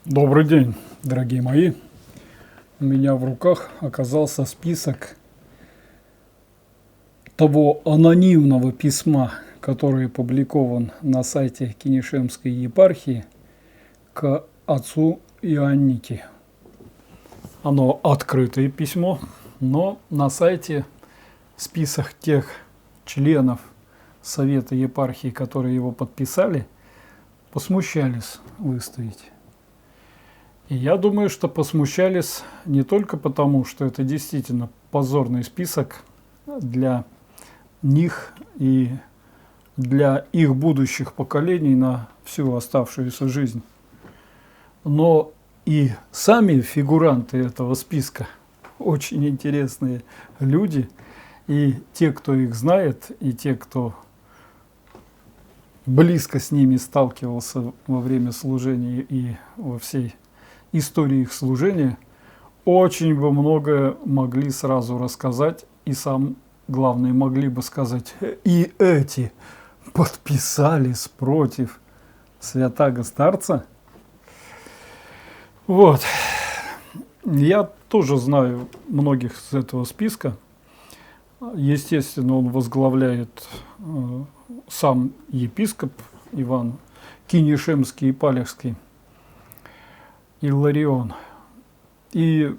Добрый день, дорогие мои. У меня в руках оказался список того анонимного письма, который опубликован на сайте Кинешемской епархии к отцу Иоанники. Оно открытое письмо, но на сайте список тех членов Совета епархии, которые его подписали, посмущались выставить. И я думаю, что посмущались не только потому, что это действительно позорный список для них и для их будущих поколений на всю оставшуюся жизнь, но и сами фигуранты этого списка очень интересные люди, и те, кто их знает, и те, кто близко с ними сталкивался во время служения и во всей истории их служения, очень бы многое могли сразу рассказать, и главное, могли бы сказать, и эти подписались против святаго старца. Вот. Я тоже знаю многих из этого списка. Естественно, он возглавляет сам епископ Иван Кинешемский и Палевский, Илларион. И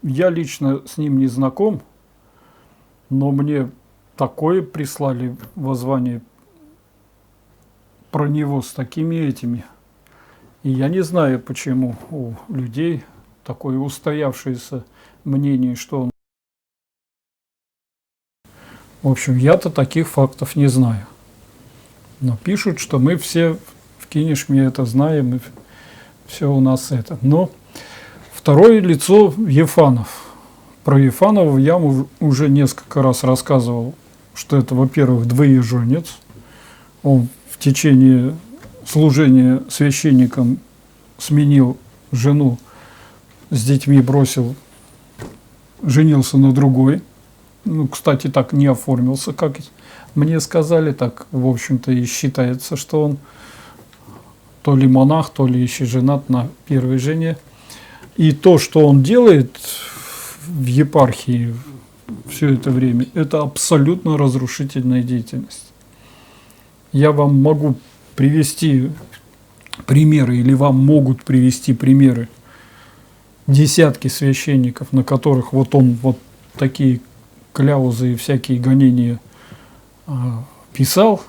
я лично с ним не знаком, но мне такое прислали воззвание про него с такими этими. И я не знаю, почему у людей такое устоявшееся мнение, что он... В общем, я-то таких фактов не знаю. Но пишут, что мы все в Кинешме это знаем, и все у нас это. Но второе лицо Ефанов. Про Ефанова я уже несколько раз рассказывал, что это, во-первых, двоеженец. Он в течение служения священником сменил жену, с детьми бросил, женился на другой. Ну, кстати, так не оформился, как мне сказали, так, в общем-то, и считается, что он то ли монах, то ли еще женат на первой жене. И то, что он делает в епархии все это время, это абсолютно разрушительная деятельность. Я вам могу привести примеры, или вам могут привести примеры десятки священников, на которых вот он вот такие кляузы и всякие гонения писал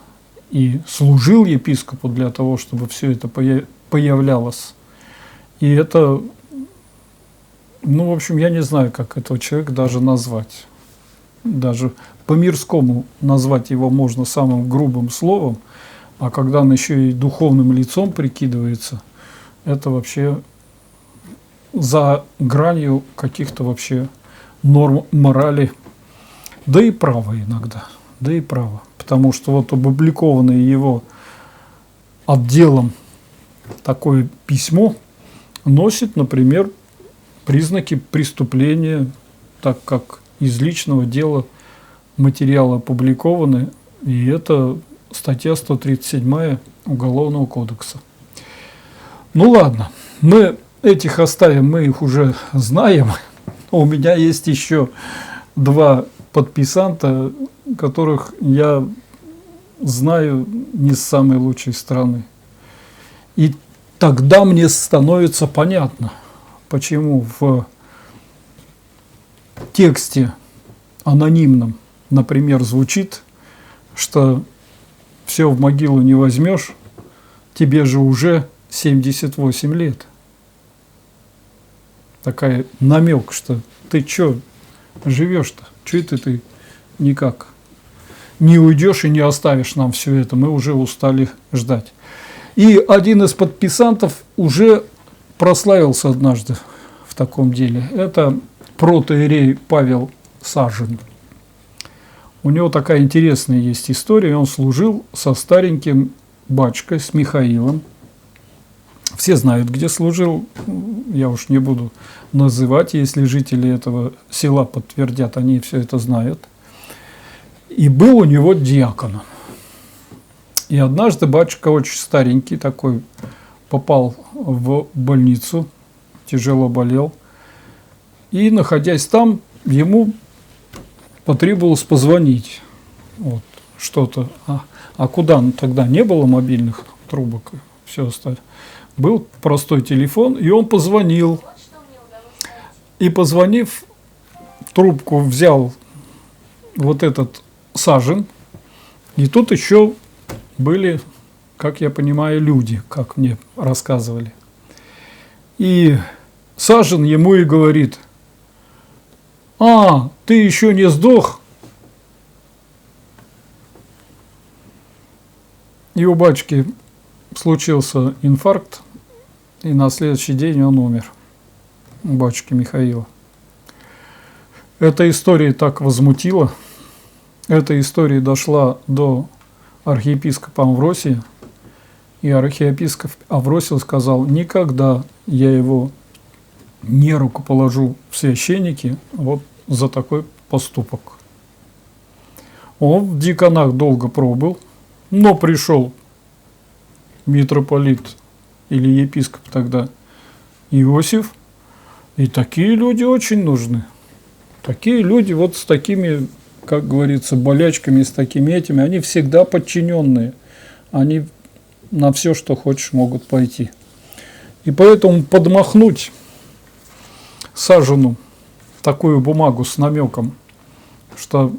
и служил епископу для того, чтобы все это появлялось. И это, ну, в общем, я не знаю, как этого человека даже назвать. Даже по-мирскому назвать его можно самым грубым словом, а когда он еще и духовным лицом прикидывается, это вообще за гранью каких-то вообще норм морали, да и права иногда, да и права. Потому что вот опубликованное его отделом такое письмо носит, например, признаки преступления, так как из личного дела материалы опубликованы, и это статья 137 Уголовного кодекса. Ну ладно, мы этих оставим, мы их уже знаем. У меня есть еще два подписанта, которых я знаю не с самой лучшей стороны. И тогда мне становится понятно, почему в тексте анонимном, например, звучит, что все в могилу не возьмешь, тебе же уже 78 лет. Такая намек, что ты что живешь-то? Что это ты никак не уйдешь и не оставишь нам все это? Мы уже устали ждать. И один из подписантов уже прославился однажды в таком деле. Это протоиерей Павел Сажин. У него такая интересная есть история. Он служил со стареньким батюшкой, с Михаилом. Все знают, где служил. Я уж не буду называть, если жители этого села подтвердят, они все это знают. И был у него диаконом. И однажды батюшка очень старенький, такой попал в больницу, тяжело болел. И, находясь там, ему потребовалось позвонить. Вот, что-то. А куда? Тогда не было мобильных трубок, все остальное. Был простой телефон, и он позвонил. И, позвонив, трубку взял вот этот Сажен. И тут еще были, как я понимаю, люди, как мне рассказывали. И Сажен ему и говорит: «А, ты еще не сдох?» И у батюшки случился инфаркт, и на следующий день он умер, у батюшки Михаила. Эта история так возмутила, эта история дошла до архиепископа Амвросия, и архиепископ Амвросий сказал: никогда я его не рукоположу в священники вот за такой поступок. Он в дьяконах долго пробыл, но пришел митрополит или епископ тогда Иосиф, и такие люди очень нужны. Такие люди вот с такими, как говорится, болячками, с такими этими, они всегда подчиненные. Они на все, что хочешь, могут пойти. И поэтому подмахнуть Сажену такую бумагу с намеком, что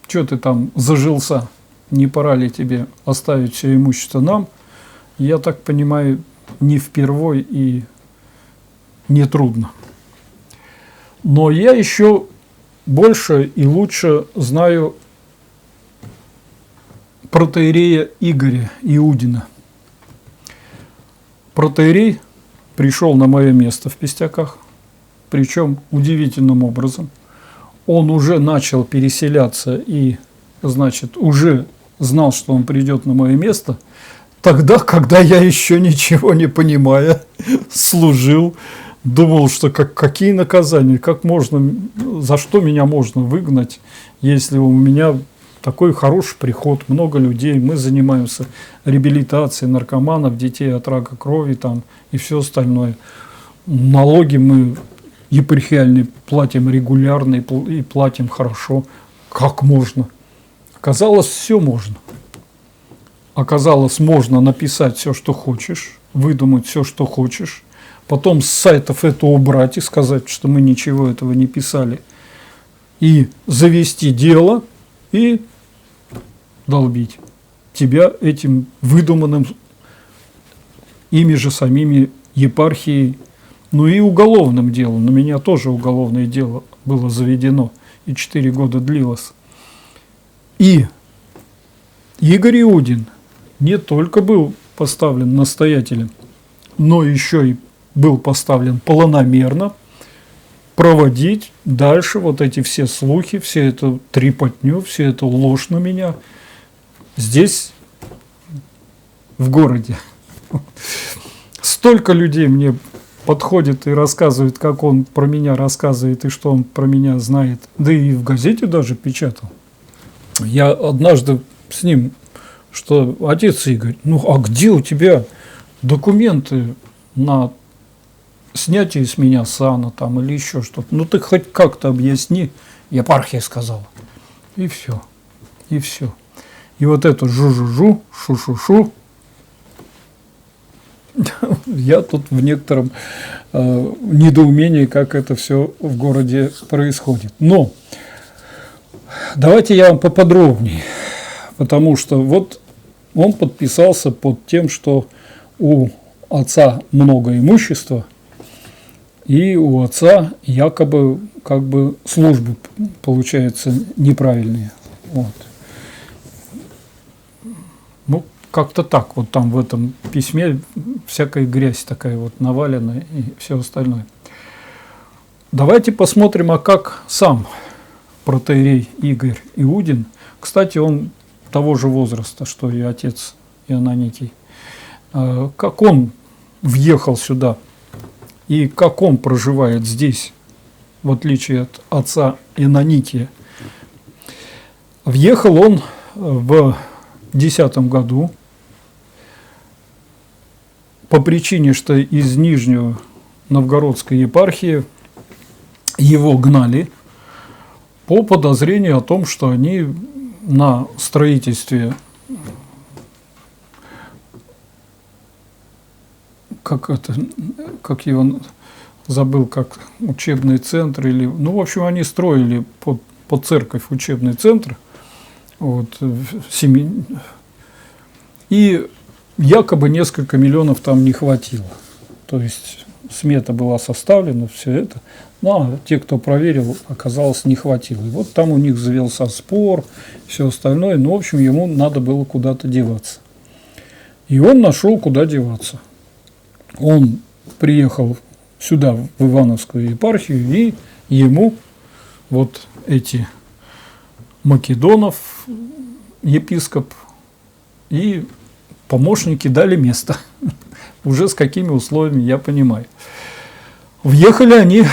ты там зажился, не пора ли тебе оставить все имущество нам, я так понимаю, не впервой и не трудно. Но я еще больше и лучше знаю протоиерея Игоря Иудина. Протоиерей пришел на мое место в Пестяках, причем удивительным образом. Он уже начал переселяться и, значит, уже знал, что он придет на мое место, тогда, когда я еще ничего не понимая, служил, думал, что какие наказания, как можно, за что меня можно выгнать, если у меня такой хороший приход, много людей, мы занимаемся реабилитацией наркоманов, детей от рака крови там, и все остальное. Налоги мы епархиальные платим регулярно и платим хорошо. Как можно? Оказалось, все можно. Оказалось, можно написать все, что хочешь, выдумать все, что хочешь, потом с сайтов это убрать и сказать, что мы ничего этого не писали, и завести дело, и долбить тебя этим выдуманным ими же самими епархией, ну и уголовным делом. На меня тоже уголовное дело было заведено, и 4 года длилось. И Игорь Иудин не только был поставлен настоятелем, но еще и был поставлен планомерно проводить дальше вот эти все слухи, все эту трепотню, всю эту ложь на меня здесь, в городе. Столько людей мне подходит и рассказывает, как он про меня рассказывает и что он про меня знает. Да и в газете даже печатал. Я однажды с ним, что: отец Игорь, ну а где у тебя документы на снятие с меня сана там или еще что-то? Ну ты хоть как-то объясни. Епархия сказала. И все. И все. И вот это жу-жу-жу, шу-шу-шу. Я тут в некотором недоумении, как это все в городе происходит. Но давайте я вам поподробнее, потому что вот он подписался под тем, что у отца много имущества, и у отца якобы как бы службы, получаются, неправильные. Вот. Ну, как-то так, вот там в этом письме всякая грязь такая вот навалена и все остальное. Давайте посмотрим, а как сам протоиерей Игорь Иудин, кстати, он того же возраста, что и отец Ионанитий, как он въехал сюда и как он проживает здесь, в отличие от отца Ионанития. Въехал он в 10 году, по причине, что из Нижнего Новгородской епархии его гнали по подозрению о том, что они на строительстве, как его забыл, как учебный центр, или, ну, в общем, они строили под церковь учебный центр, вот, и якобы несколько миллионов там не хватило. То есть смета была составлена, все это, но те, кто проверил, оказалось, не хватило. И вот там у них завелся спор, все остальное, но, в общем, ему надо было куда-то деваться. И он нашел, куда деваться. Он приехал сюда, в Ивановскую епархию, и ему вот эти Македонов, епископ и помощники дали место. Уже с какими условиями, я понимаю. Въехали они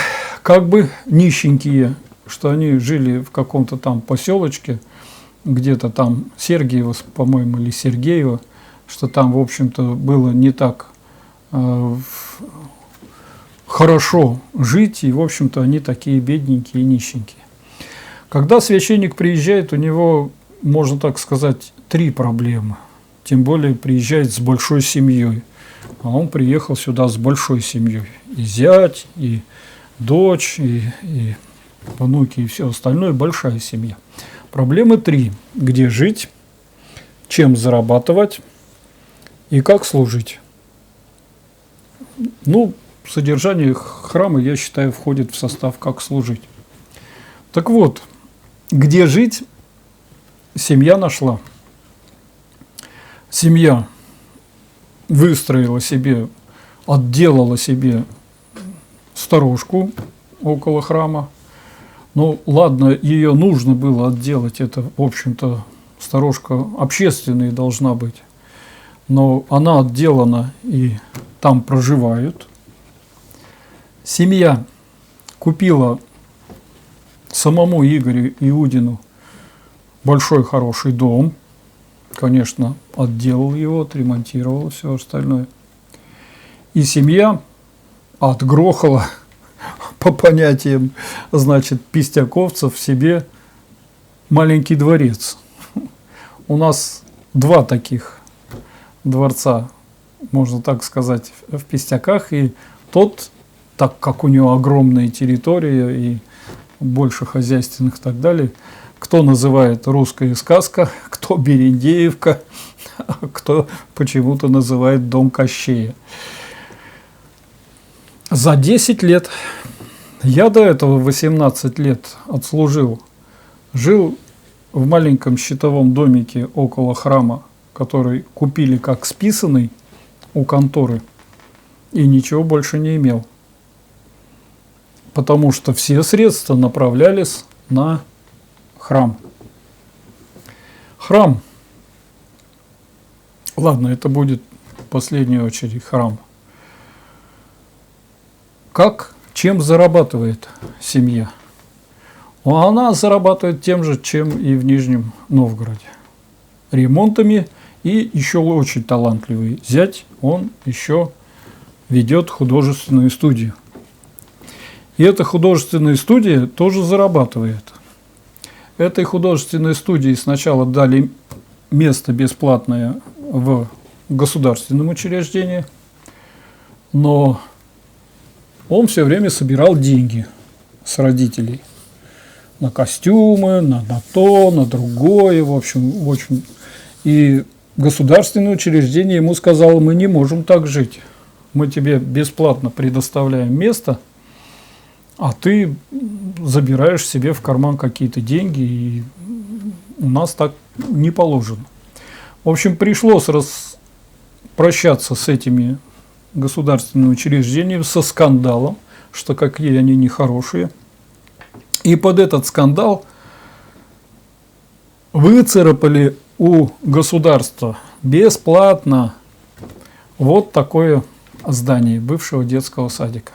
как бы нищенькие, что они жили в каком-то там поселочке, где-то там Сергиево, по-моему, или Сергеево, что там, в общем-то, было не так хорошо жить, и, в общем-то, они такие бедненькие и нищенькие. Когда священник приезжает, у него, можно так сказать, 3 проблемы. Тем более приезжает с большой семьей. А он приехал сюда с большой семьей. И зять, и дочь, и внуки, и все остальное. Большая семья. Проблемы 3. Где жить, чем зарабатывать и как служить. Ну, содержание храма, я считаю, входит в состав «как служить». Так вот, где жить семья нашла. Семья выстроила себе, отделала себе сторожку около храма. Ну, ладно, ее нужно было отделать, это, в общем-то, сторожка общественная должна быть. Но она отделана, и там проживают. Семья купила самому Игорю Иудину большой хороший дом. Конечно, отделал его, отремонтировал, все остальное. И семья отгрохала, по понятиям, значит, пистяковцев, себе маленький дворец. У нас 2 таких дворца, можно так сказать, в Пистяках. И тот, так как у него огромная территория и больше хозяйственных и так далее, кто называет русская сказка, кто Берендеевка, а кто почему-то называет дом Кощея. За 10 лет, я до этого 18 лет отслужил, жил в маленьком щитовом домике около храма, который купили как списанный у конторы, и ничего больше не имел. Потому что все средства направлялись на храм. Храм. Ладно, это будет в последнюю очередь храм. Чем зарабатывает семья? Она зарабатывает тем же, чем и в Нижнем Новгороде. Ремонтами, и еще очень талантливый зять, он еще ведет художественную студию. И эта художественная студия тоже зарабатывает. Этой художественной студии сначала дали место бесплатное в государственном учреждении, но он все время собирал деньги с родителей на костюмы, на то, на другое, в общем. И государственное учреждение ему сказало: мы не можем так жить. Мы тебе бесплатно предоставляем место, а ты забираешь себе в карман какие-то деньги, и у нас так не положено. В общем, пришлось прощаться с этими государственными учреждениями со скандалом, что какие они нехорошие. И под этот скандал выцарапали у государства бесплатно вот такое здание бывшего детского садика.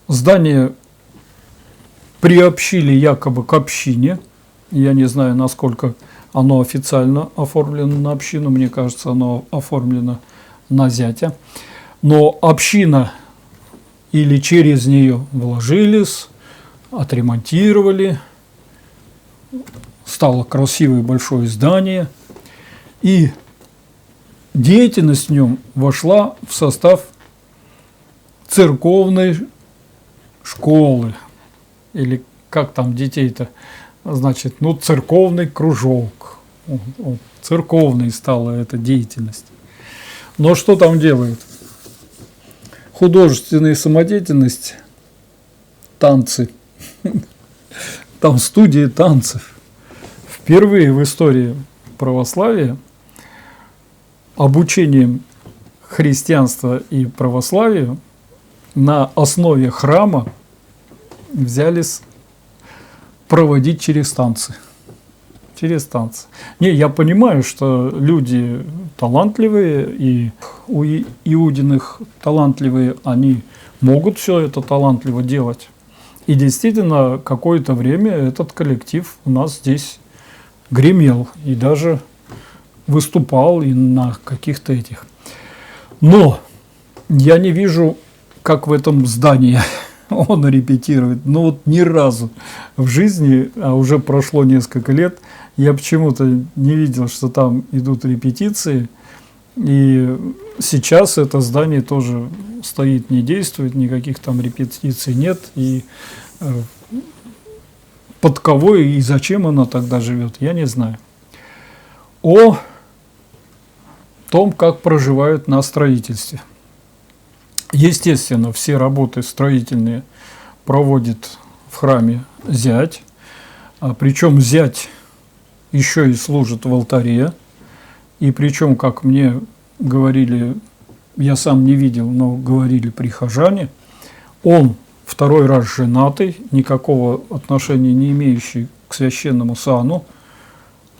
Здание приобщили якобы к общине. Я не знаю, насколько оно официально оформлено на общину. Мне кажется, оно оформлено на зятя. Но община или через нее вложились, отремонтировали, стало красивое большое здание, и деятельность в нем вошла в состав церковной школы, или как там детей-то, значит, ну, церковный кружок. Вот, церковной стала эта деятельность. Но что там делают? Художественная самодеятельность, танцы. Там студии танцев. Впервые в истории православия обучением христианства и православию на основе храма взялись проводить через танцы. Через танцы. Не, я понимаю, что люди талантливые, и у Иудиных талантливые, они могут все это талантливо делать. И действительно, какое-то время этот коллектив у нас здесь гремел, и даже выступал и на каких-то этих. Но я не вижу, как в этом здании он репетирует. Ну вот ни разу в жизни, а уже прошло несколько лет, я почему-то не видел, что там идут репетиции. И сейчас это здание тоже стоит, не действует, никаких там репетиций нет. И под кого и зачем она тогда живет, я не знаю. О том, как проживают на строительстве. Естественно, все работы строительные проводит в храме зять, причем зять еще и служит в алтаре, и причем, как мне говорили, я сам не видел, но говорили прихожане, он второй раз женатый, никакого отношения не имеющий к священному сану,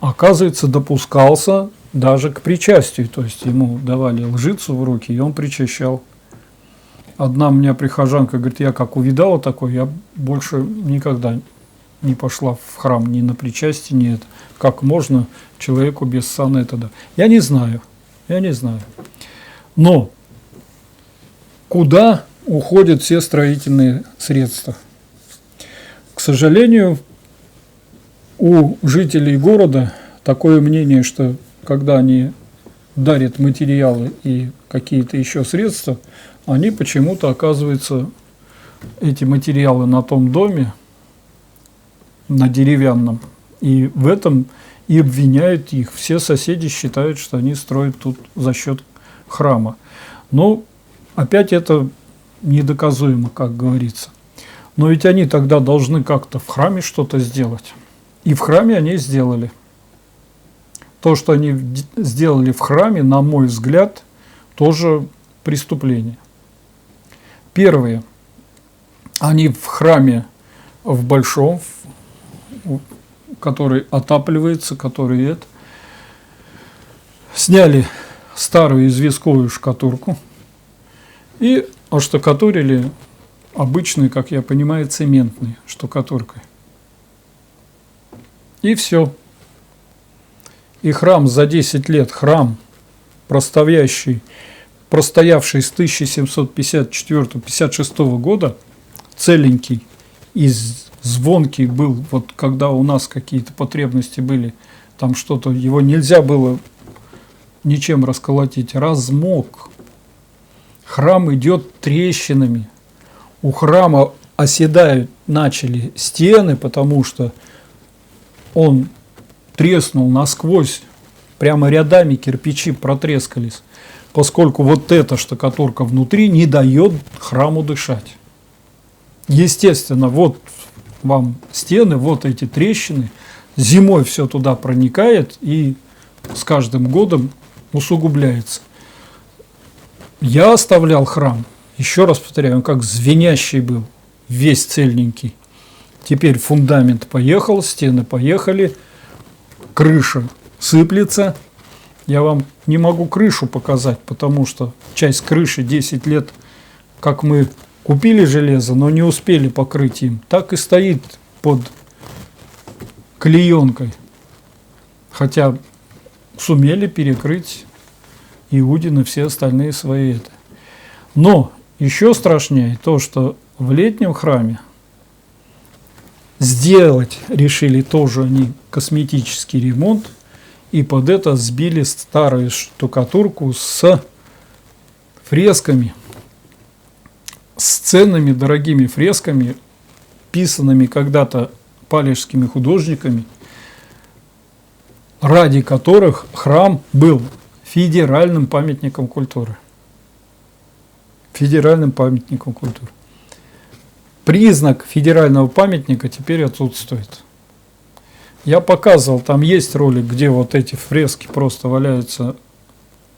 оказывается, допускался даже к причастию, то есть ему давали лжицу в руки, и он причащал. Одна у меня прихожанка говорит, я как увидала такое, я больше никогда не пошла в храм ни на причастие, ни это. Как можно человеку без сана это да? Я не знаю. Но куда уходят все строительные средства? К сожалению, у жителей города такое мнение, что когда они дарят материалы и какие-то еще средства, они почему-то оказываются, эти материалы на том доме, на деревянном, и в этом и обвиняют их. Все соседи считают, что они строят тут за счет храма. Но опять это недоказуемо, как говорится. Но ведь они тогда должны как-то в храме что-то сделать. И в храме они сделали. То, что они сделали в храме, на мой взгляд, тоже преступление. Первое. Они в храме в большом, который отапливается, который это, сняли старую известковую штукатурку и оштукатурили обычной, как я понимаю, цементной штукатуркой. И все. И храм за 10 лет, храм, простоявший с 1754-56 года, целенький и звонкий был, вот когда у нас какие-то потребности были, там что-то, его нельзя было ничем расколотить, размок. Храм идет трещинами. У храма оседают начали стены, потому что он треснул насквозь, прямо рядами кирпичи протрескались, поскольку вот эта штукатурка внутри не дает храму дышать. Естественно, вот вам стены, вот эти трещины, зимой все туда проникает и с каждым годом усугубляется. Я оставлял храм, еще раз повторяю, он как звенящий был, весь цельненький. Теперь фундамент поехал, стены поехали, крыша сыплется. Я вам не могу крышу показать, потому что часть крыши 10 лет, как мы купили железо, но не успели покрыть им, так и стоит под клеенкой. Хотя сумели перекрыть Иудины, все остальные свои это. Но еще страшнее то, что в летнем храме сделать решили тоже они косметический ремонт, и под это сбили старую штукатурку с фресками, с ценными дорогими фресками, писанными когда-то палежскими художниками, ради которых храм был федеральным памятником культуры. Федеральным памятником культуры. Признак федерального памятника теперь отсутствует. Я показывал, там есть ролик, где вот эти фрески просто валяются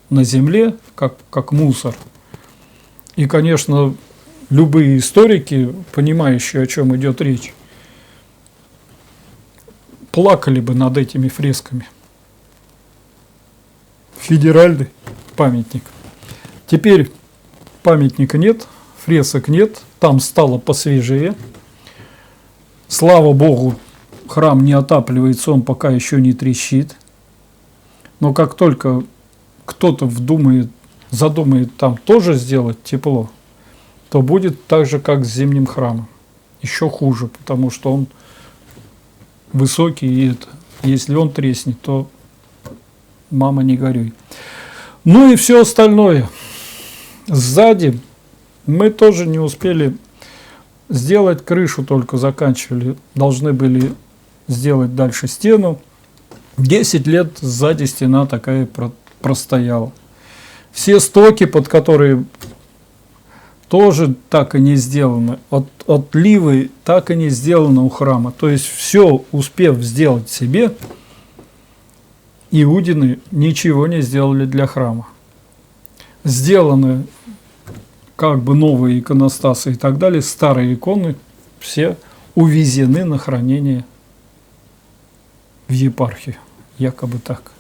на земле, как мусор. И, конечно, любые историки, понимающие, о чем идет речь, плакали бы над этими фресками. Федеральный памятник. Теперь памятника нет, фресок нет, там стало посвежее. Слава Богу, храм не отапливается, он пока еще не трещит. Но как только кто-то задумает там тоже сделать тепло, то будет так же, как с зимним храмом. Еще хуже, потому что он высокий, и если он треснет, то мама не горюй. Ну и все остальное. Сзади мы тоже не успели сделать крышу, только заканчивали. Должны были сделать дальше стену. 10 лет сзади стена такая простояла. Все стоки, под которые тоже так и не сделаны. Отливы так и не сделаны у храма. То есть все успев сделать себе, иудины ничего не сделали для храма. Сделаны как бы новые иконостасы и так далее, старые иконы все увезены на хранение в епархию, якобы так.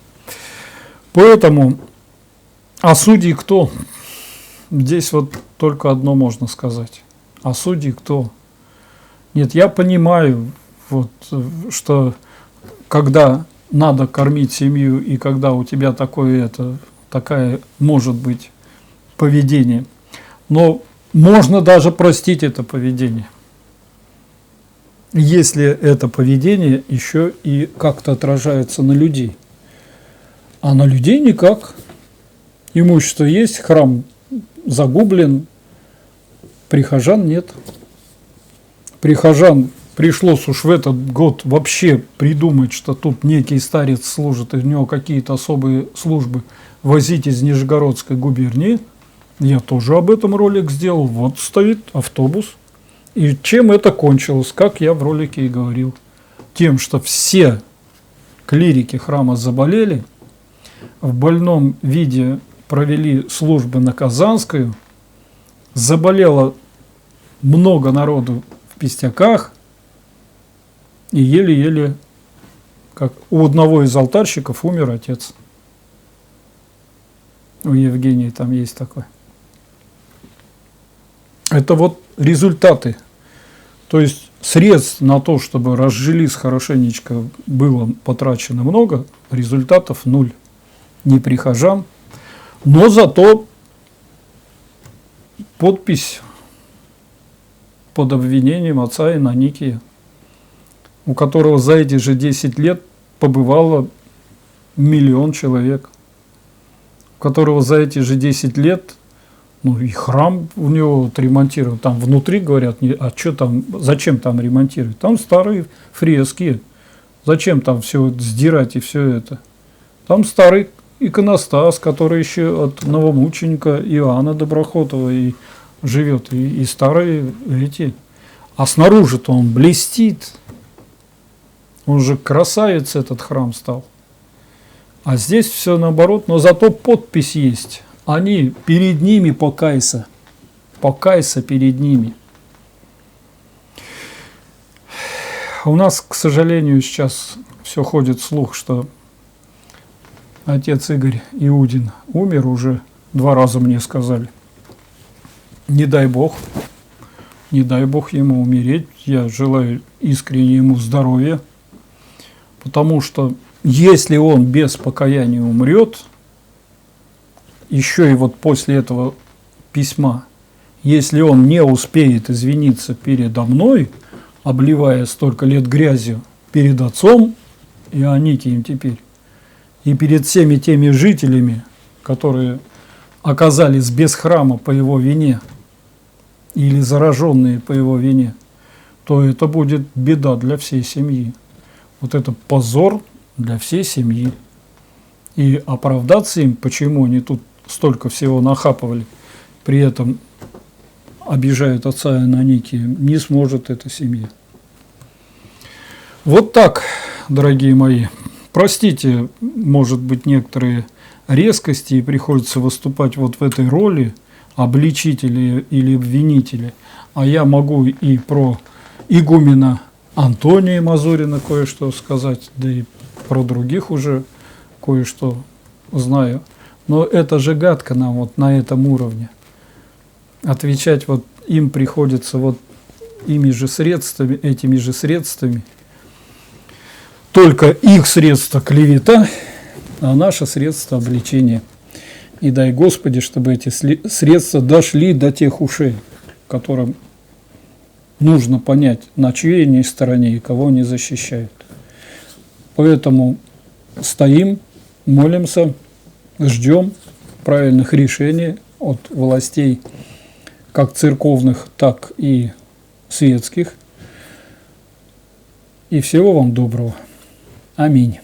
Поэтому, а судьи кто? Здесь вот только одно можно сказать. А судьи кто? Нет, я понимаю, вот, что когда надо кормить семью, и когда у тебя такая может быть поведение, но можно даже простить это поведение, если это поведение еще и как-то отражается на людей. А на людей никак. Имущество есть, храм загублен, прихожан нет. Прихожан пришлось уж в этот год вообще придумать, что тут некий старец служит, и у него какие-то особые службы, возить из Нижегородской губернии. Я тоже об этом ролик сделал. Вот стоит автобус. И чем это кончилось, как я в ролике и говорил? Тем, что все клирики храма заболели, в больном виде провели службы на Казанскую, заболело много народу в Пестяках, и еле-еле, как у одного из алтарщиков умер отец. У Евгении там есть такой. Это вот результаты. То есть средств на то, чтобы разжились хорошенечко, было потрачено много, результатов нуль. Ни прихожан, но зато подпись под обвинением отца Иноникия, у которого за эти же 10 лет побывало 1 миллион человек, у которого за эти же 10 лет, ну и храм у него отремонтирован, там внутри говорят, а что там, зачем там ремонтировать, там старые фрески, зачем там все сдирать и все это, там старый иконостас, который еще от новомученика Иоанна Доброхотова и живет, и старые эти, а снаружи-то он блестит, он же красавец этот храм стал, а здесь все наоборот, но зато подпись есть. Они перед ними покайся перед ними. У нас, к сожалению, сейчас все ходит слух, что отец Игорь Иудин умер уже 2 раза, мне сказали. Не дай Бог ему умереть. Я желаю искренне ему здоровья, потому что если он без покаяния умрет, еще и вот после этого письма, если он не успеет извиниться передо мной, обливая столько лет грязью перед отцом Ионикием теперь, и перед всеми теми жителями, которые оказались без храма по его вине или зараженные по его вине, то это будет беда для всей семьи. Вот это позор для всей семьи. И оправдаться им, почему они тут столько всего нахапывали, при этом обижают отца Ионикия, не сможет эта семья. Вот так, дорогие мои. Простите, может быть, некоторые резкости, и приходится выступать вот в этой роли обличителя или обвинителя. А я могу и про игумена Антония Мазурина кое-что сказать, да и про других уже кое-что знаю. Но это же гадко нам вот на этом уровне. Отвечать вот им приходится вот этими же средствами. Только их средство клевета, а наше средство обличения. И дай Господи, чтобы эти средства дошли до тех ушей, которым нужно понять, на чьей они стороне и кого они защищают. Поэтому стоим, молимся, ждем правильных решений от властей, как церковных, так и светских. И всего вам доброго. Аминь.